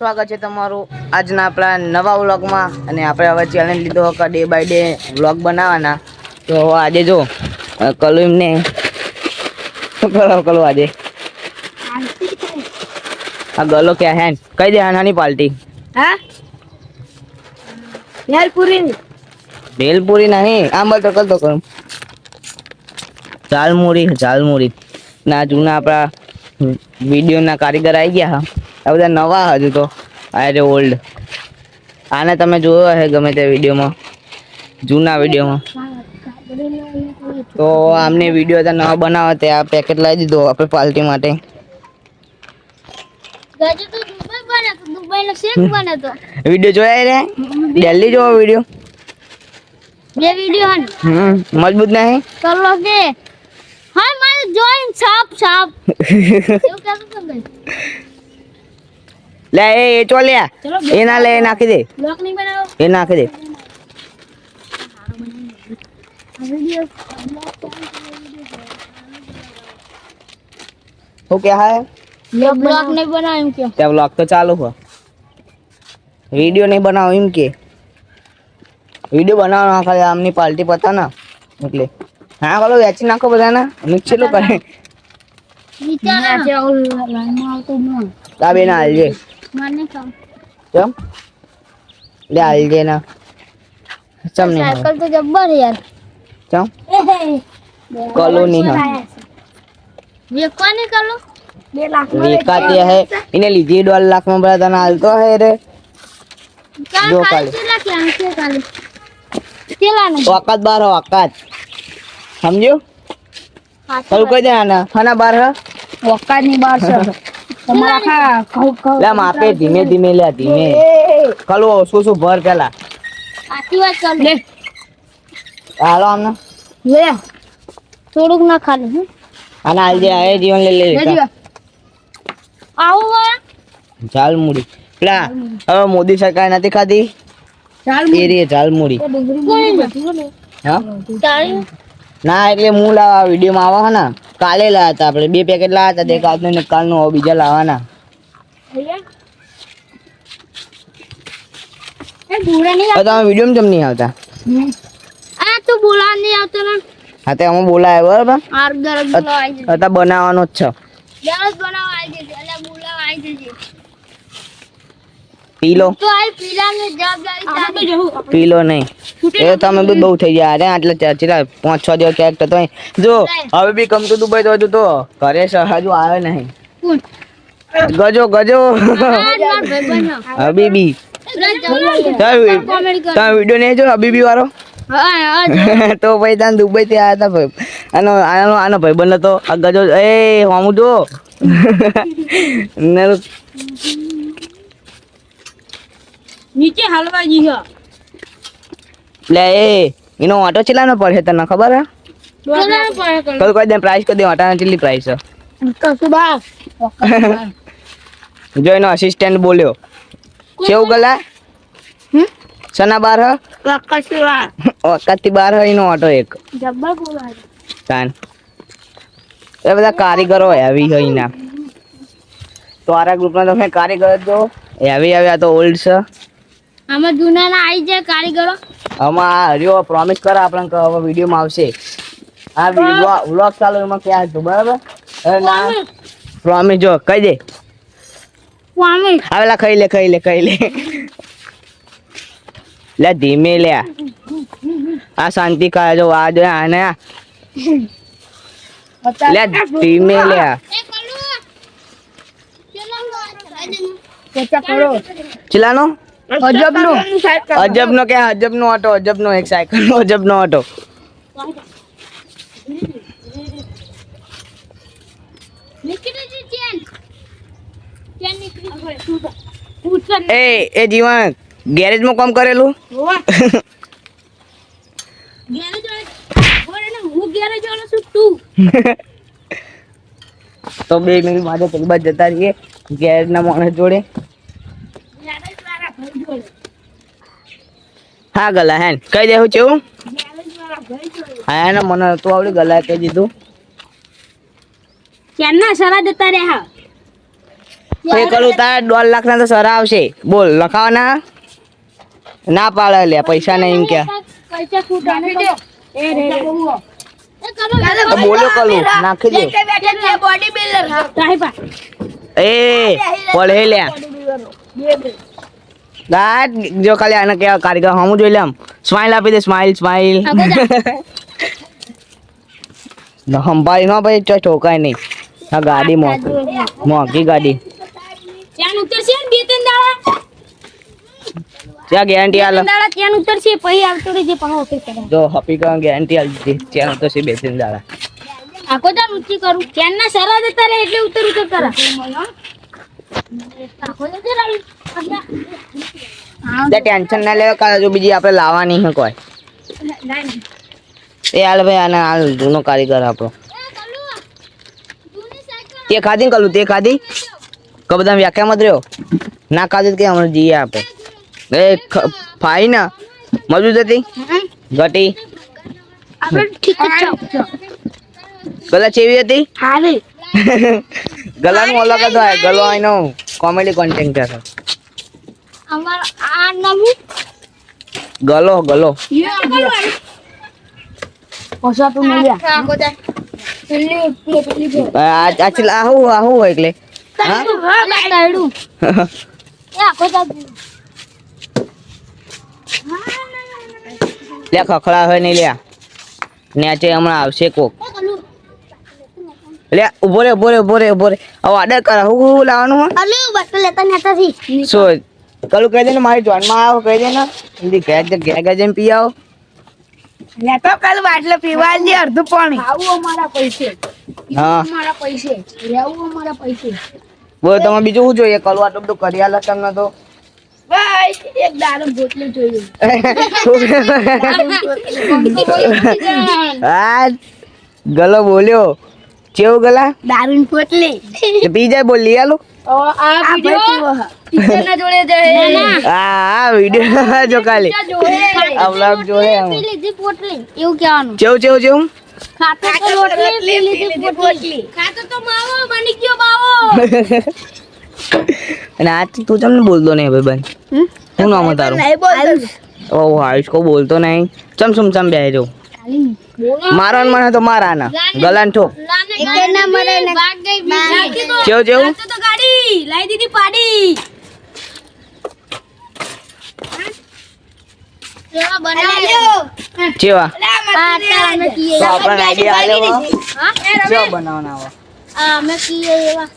સ્વાગત છે તમારું આજના આપણા નવા વ્લોગમાં અને આપણે હવે ચેલેન્જ લીધો કે ડે બાય ડે વ્લોગ બનાવવાના તો આજે જો કલુ એમને શું કરો આજે આ ગલો ક્યાં હે કઈ દે નાની પાર્ટી હા ભેલપુરી નહીં આમ તો કલ તો કરું ઝાલમુરી ના જૂના આપણા વિડીયો ના કારીગર આવી ગયા હા આ બધા નવા હજુ તો આ ઓલ્ડ આને તમે જોયો હશે ગમે તે વિડીયોમાં જૂના વિડીયોમાં તો આમને વિડીયો નવા બનાવે તે આ પેકેટ લાવી દીધો આપણે પાર્ટી માટે વિડીયો જોયા રે દિલ્હી જોવો વિડીયો બે વિડિયો હન મજબૂત નહીં ચલો કે હા મારે જોઈન છાપ એવું કેમ તમે લે એ ચો લે એ ના લે નાખી દે બ્લોક નહીં બનાવો એ નાખી દે વિડિયો તો क्या है બ્લોક નહીં બનાવો એમ કે त्या व्लॉग तो चालू हो वीडियो नहीं बनाओ इम के वीडियो बनाओ ना खाली आमनी पार्टी पता ना એટલે હા બોલો વેચી નાખો બધાના નીચે લો કરે વિચાર છે ઓલ લાઈનમાં આવતો ન આ બેના આલજે મને કામ ચમ લે આલજે ના ચમ નહીં સાયકલ તો જબ્બર યાર ચમ કોલોની હા વેકવાની કલો 2 લાખ વેકાતી હે ઇને લીધી 1.5 લાખ માં બરા તને હાલતો હે રે જો કાલે વખત બાર વખત સમજો કલ કહી દે આના ખાના બાર હ વક્કા ની બાર છે તમારા ખા લે માપે ધીમે ધીમે લે ધીમે કલો શું ભર પેલા આતી વાત ચાલ લે હાલો આમને લે થોડુંક ના ખાલી હે આના હાલ જે આ જીવન લે આવો ઝાલમુડી પેલા હવે મોદી સરકાર નથી ખાધી એરી ઝાલમુડી હા ના એટલે હું લાવા વિડીયો માં આવા ને કાલે લાયા હતા આપણે 2 પેકેટ લાયા હતા એક આજનો ને કાલનો બીજા લાવવાના તમે વિડીયો કેમ નહીં આવતા આ તું બોલા નહીં આવતો ને હા તે અમે બોલાય બરાબર આર દરજ બોલાવા આવી જજે હતા બનાવવાનો જ છે દરજ બનાવવા આવી જજે એટલે બોલાવા આવી જજે પીલો તો આ પીલા ને જવાબદારી તારી પીલો નહીં એ તમે બી બહુ થઈ ગયા અરે આટલા ચેલા 5-6 દિવસ ક્યાંક તો જો હવે બી કમ તો દુબઈ તો હજુ તો ઘરે હજુ આવે નહીં ગજો હબીબી તમે વિડીયો નહીં જો હબીબી વાળો તો ભાઈ ત્યાં દુબઈ થી આવ્યા હતા ભાઈ આનો ભાઈ બને તો આ ગજો એ હું જો નીચે હાલવા જી હો લે એ એનો ઓટો ચલાનો પડે તને ખબર હે કલ કોઈ દે પ્રાઇસ કરી દે ઓટાના કેટલી પ્રાઇસ છે કસુબા જો એનો અસિસ્ટન્ટ બોલ્યો કેવું ગલા સના બાર હ કસુબા વખતથી બાર હ એનો ઓટો એક જબ્બર બોલા તાન એ બધા કારીગરો હેવી હોય એના તો આરા ગ્રુપના તમે કારીગર જો હેવી આ તો ઓલ્ડ છે આમાં જૂના ના આવી જાય કારીગરો આમાં હરિયો પ્રોમિસ કર આપણે હવે વિડીયોમાં આવશે આ વ્લોગ ચાલુ એમાં ક્યાં હતું બરાબર ના પ્રોમિસ જો કહી દે પ્રોમિસ આવેલા ખાઈ લે લે ધીમે લે આ શાંતિ કા જો આ જો આને લે ધીમે લે ચલાનો અજબનો કે અજબનો ઓટો અજબનો એક સાયકલ નો અજબનો ઓટો એ જીવન ગેરેજ માં કામ કરેલું તો 2 મિનિટ માટે પેલી બાદ જતા રહીએ ગેરેજ ના માણસ જોડે હા ગલા હે કઈ દેવું છે હા ને મને તો આવડી ગલા કહી દીધું ક્યારના સરા જતા રહ્યા એ કરું તાર 1.5 લાખ ના તો સરા આવશે બોલ લખાવાના ના પાડે લે પૈસા નહીં એમ કે પૈસા છૂટાને કરો. એ રે રે. એ કરો. તો બોલ્યો કલું નાખી દે બોડી બિલ્ડર સાહેબા. એ પડે લે ગાટ જો ખાલી આને કેવા કારીગર હમું જોઈ લે આમ સ્માઈલ આપી દે સ્માઈલ સ્માઈલ સંભાળી ન ભાઈ ચો ઠોકાય નહીં આ ગાડી મોંઘી ગાડી ત્યાં ઉતરશે ને 2-3 દાડા. ત્યાં ગેરંટી આલે દાડા ત્યાં ઉતરશે પછી આવતો રહેજે પાછો ઓફિસ કરે. જો હપી કા ગેરંટી આલી દીધી ત્યાં તો સી 2-3 દાડા આખો દાડ ઊંચી કરું ત્યાંના સરા જતા રહે એટલે ઉતર કરા. આખો દાડ જરા તે ટેન્શન ના લેવા કાલે જો બીજી આપણે લાવવાની છે કોઈ એ હાલ ભાઈ આને હાલ જૂનો કારીગર આપણો તે ખાધી ને કલું તે ખાધી કે બધા વ્યાખ્યામાં જ રહ્યો ના ખાધી કે હમણાં જઈએ આપણે એ ફાઈ ના મજબૂત હતી ઘટી આપણે ઠીક જ છે. ગલા ચેવી હતી હાલે ગલાનું અલગ જ હોય ગલો એનો કોમેડી કોન્ટેન્ટ છે અમાર આ નામ ગલો ગલો ઓછા તો મળ્યા આખો દાડ પેલી આચલા આહું આહું હોય એટલે હા તાયડું એ આખો દાડ લે ખખડા હોય નહીં લ્યા નેચે હમણાં આવશે કોક લે ઉભો રે ઉભો રે ઉભો રે ઉભો રે હવે ઓર્ડર કર હું લાવવાનું માં અલે બટલો લેતા નતા થી શું કલું કહી દે ને મારી જોનમાં આવો કહી દે ને જલ્દી ઘેર જઈને પી આવો લેતો કાલ બાટલો પીવા દે અડધું પાણી ખાવું અમારા પૈસે હા અમારા પૈસે રહેવું અમારા પૈસે બોલો તમે બીજું શું જોઈએ કલું આટલું બધું કરી આલે તમને તો બસ એક દારૂ બોટલી જોઈએ હા ગલો બોલ્યો કેવું ગલા દારૂની બોટલી તો પી જાય બોલ લઈ આલો આ વિડિયો ટીચરના જોડે જાય હા વિડિયો જો ખાલી આ વ્લોગ જોડે પી લીધી પોટલી એવું કહેવાનું કેવું કેવું કેવું ખાતો તો રોટલી પી લીધી પોટલી ખાતો તો માવો બની ગયો બાવો અને આજ તું તમને બોલતો નહીં ભાઈ શું નામ છે તારું ઓ આયુષ કો બોલતો નહીં ચમ બેહી જાઉં મારો ને મને તો મારા ના ગલાન ઠોક એકના મરે ને ભાગ ગઈ બીજી કેવું કેવું તો ગાડી લાઈ દીધી પાડી કેવા બનાવ્યો કેવા પાટા અમે કીએ તો આપણને આઈડિયા આલ્યો હા કેવા બનાવવાના આવા અમે કીએ એવા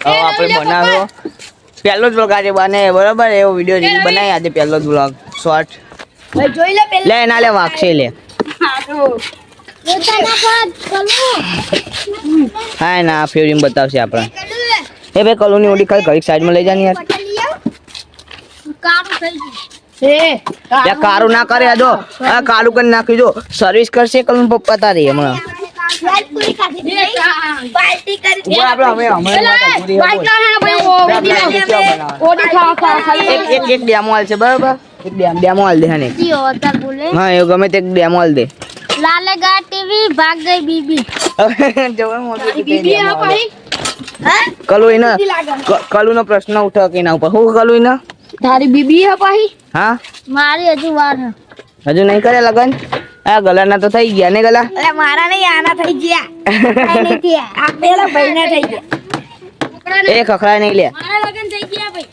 હવે આપણે બનાવ્યો પહેલો જ બ્લોગ આજે બને બરાબર એવો વિડીયો રીલ બનાવી આજે પહેલો જ બ્લોગ શોર્ટ જોઈ લે લે ના લે વાગશે લે હા ના ફેવરીમ બતાવશે આપણે એ ભાઈ કલોની ઓડી ખાલી ઘડીક સાઈડમાં લઈ જાની યાર કારું થઈ યાર કારું ના કરે જો આ કાળું કરી નાખી જો સર્વિસ કરશે કલોન પપ્પા તારી હમણાં પાર્ટી કરી ઉપર આપણે અમે એક ડેમો હાલ છે બરાબર એક ડેમો હાલ દે હા ને બોલે હા એવું ગમે તે એક ડેમો હાલ દે લાલે ગા ટીવી ભાગ ગઈ બીબી કલુ એના કલુ નો પ્રશ્ન ઉઠો કે ના ઉપર હું કલુ એના તારી બીબી હે પાહી હા મારી હજુ વાર હે હજુ નહીં કરે લગન આ ગલાના તો થઈ ગયા ને ગલા અરે મારા નહીં આના થઈ ગયા નહીં થયા આ પેલા ભાઈના થઈ ગયા એ ખખડા નહીં લે મારા લગન થઈ ગયા ભાઈ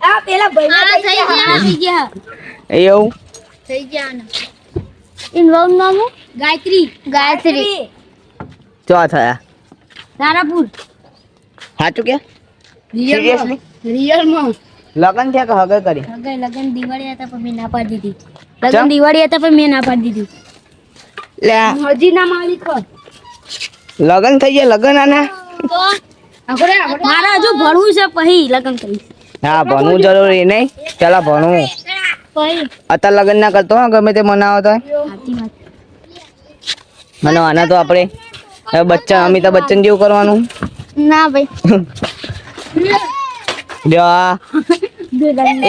આ પેલા ભાઈના થઈ ગયા એવું થઈ ગયા આના ઇનવોલ્વ નામ ગાયત્રી ચો થયા તારાપુર સાચું કે સિરિયસલી રિયલ માં લગન થયા કે હગે કરી લગન દિવાળી હતા પણ મેં ના પાડી દીધી લગન દિવાળી હતા પણ મેં ના પાડી દીધી લે હજી ના માલિક લગન થઈ ગયા લગન આના તો મારા હજુ ભણવું છે પછી લગન કરીશ હા ભણવું જરૂરી નહીં ચાલો ભણવું પછી અત્યારે લગન ના કરતો હો ગમે તે મનાવો તો સાચી વાત મને આના તો આપણે હવે બચ્ચન અમિતાભ બચ્ચન જેવું કરવાનું ના ભાઈ જો આ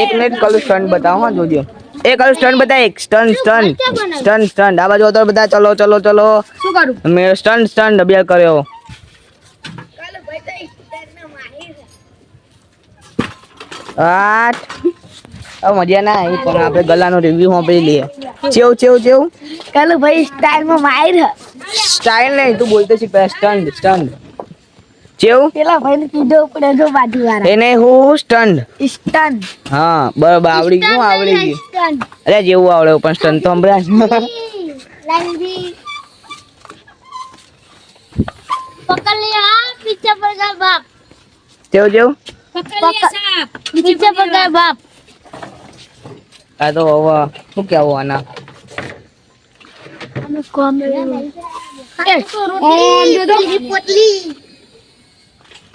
એક મિનિટ કલું સ્ટન્ટ બતાવો હા જોજો એ કલું સ્ટન્ટ બતાય એક સ્ટન્ટ આ બાજુ તો બધા ચલો ચલો ચલો શું કરું મેં સ્ટન્ટ અભ્યાસ કર્યો આઠ હવે મજા ના આવી પણ આપણે ગલાનો રિવ્યુ સાંભળી લઈએ ચેવું કાલુ ભાઈ સ્ટાઈલમાં માર સ્ટાઇલ નહીં તું બોલતો શીખ સ્ટન્ડ ચેવું પેલા ભાઈને કીધો પડે જો બાજુવાળા એને હું સ્ટન્ડ સ્ટન હા બરાબર આવડી ગયું અરે જેવું આવડે પણ સ્ટન્ડ તો સંભળાય પકડ लिया पीछे पड़ गया बाप જેવું पकड़ लिया सांप पीछे पड़ गया बाप આ તો હવે શું કેવું આના हमें कौन पोतली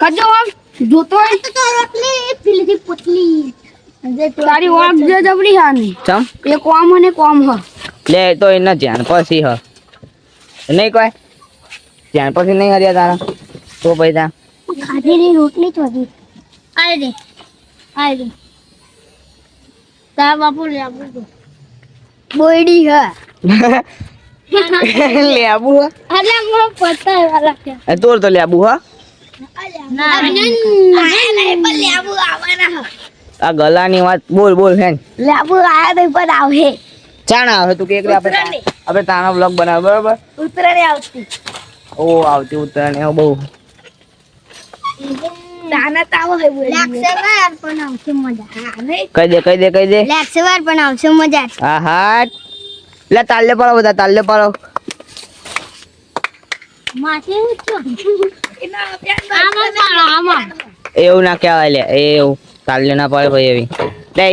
कजो आम जोतो है तो रोटली पीली थी पोतली તારી વાગ જે જબરી હાની ચમ એ કોમ અને કોમ હ લે તો એના ધ્યાન પછી હ નહીં કોઈ ધ્યાન પછી નહીં હર્યા તારા તો ભાઈ તા ખાધેલી રોટલી ચોધી આય દે તા બાપુ લે આપું બોયડી હ લેબુ હ અરે મને પતા વાલા કે તોર તો લેબુ હ ના નહીં પણ લેબુ આવવાના આ ગલાની વાત બોલ હેન લેબુ આયા નહીં પણ આવે ચાણા આવે તું કે આપણે તાનો બ્લોગ બનાવ બરાબર ઉતરાને આવતી ઓ આવતી ઉત્તરાયણ એવું બહુ તાના તાવો હે બોલી લેક્ચરવાર પણ આવશે મજા હા નહીં કહી દે લેક્ચરવાર પણ આવશે મજા હા હા લે તાલ્લે પાડો બધા તાલ્લે પાડો માથે ઉઠો આમાં એવું ના કહેવાય લે એવું તાલ્લે ના પાડે ભાઈ એવી લે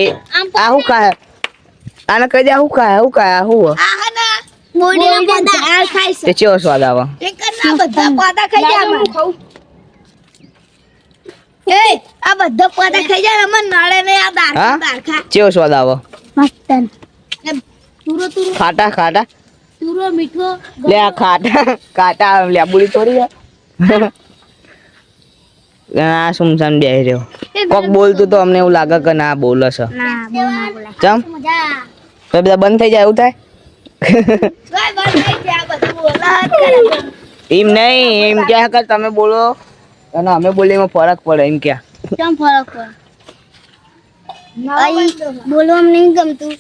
આ હું ખાય આને કહી દે હું ખાય હું આહના બોડીના પદા આ ખાઈ તે ચેવો સ્વાદ આવે એ કરના બધા પદા ખાઈ જા હું ખાઉં એ આ બધા પદા ખાઈ જા મને નળે ને આ દાર હા ખા ચેવો સ્વાદ આવે મસ્તન તુરો ખાટા તુરો મીઠો લે આ ખાટા લેબુડી થોડી આ સુમસાન બેહી રહ્યો કોક બોલતું તો અમને એવું લાગે કે ના બોલે છે ના બોલ ના બોલા ચમ મજા તો બધા બંધ થઈ જાય એવું થાય કોઈ બંધ થઈ ગયા બધું બોલા કરે એમ નહીં એમ ક્યાં કે તમે બોલો અને અમે બોલીએ એમાં ફરક પડે એમ ક્યાં કેમ ફરક પડે અહીં બોલવા નહીં ગમતું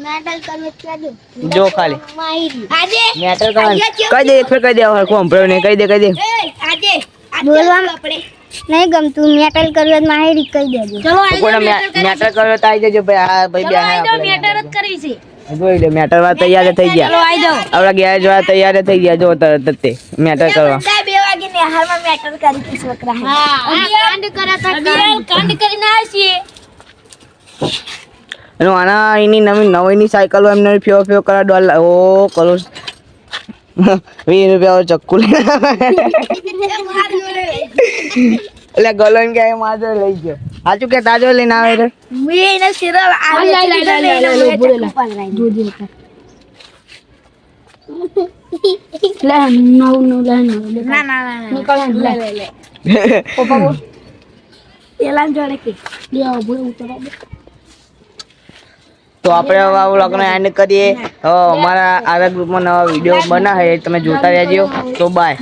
મેટલ તમે કહેજો જો ખાલી માહિતી આજે મેટર કહી દે એક ફેર કહી દે હવે કોમ્પ્રો ને કહી દે આજે બોલવા આપણે નહીં ગમતું મેટલ કર્યું માહિતી કહી દેજો ચલો કોઈને મેટર કર્યો તો આવી જજો ભાઈ આ ભાઈ બે મેટર જ કરી છે જોઈ લે મેટર વા તૈયાર થઈ ગયા આપડા ગેરેજ વાળા તૈયાર થઈ ગયા જો તરત જ તે મેટર કરવા 2 વાગે નેહારમાં મેટર કરી કે છોકરા હા કાંડ કરાતા કાંડ કરીને આવીએ એનો આના એની નવીની સાયકલ એમને ફેવ કરા $1 ઓ કરો 20 રૂપિયા ચક્કુ એટલે ગલો એમ કે માજો લઈ ગયો સાચું કે તાજો લઈને આવે રે મેને સિરલ તો આપણે હવે આ વ્લોગને એન્ડ કરીએ. અમારા આરા ગ્રુપમાં નવા વિડીયો બનાવે તમે જોતા રહેજો. તો બાય.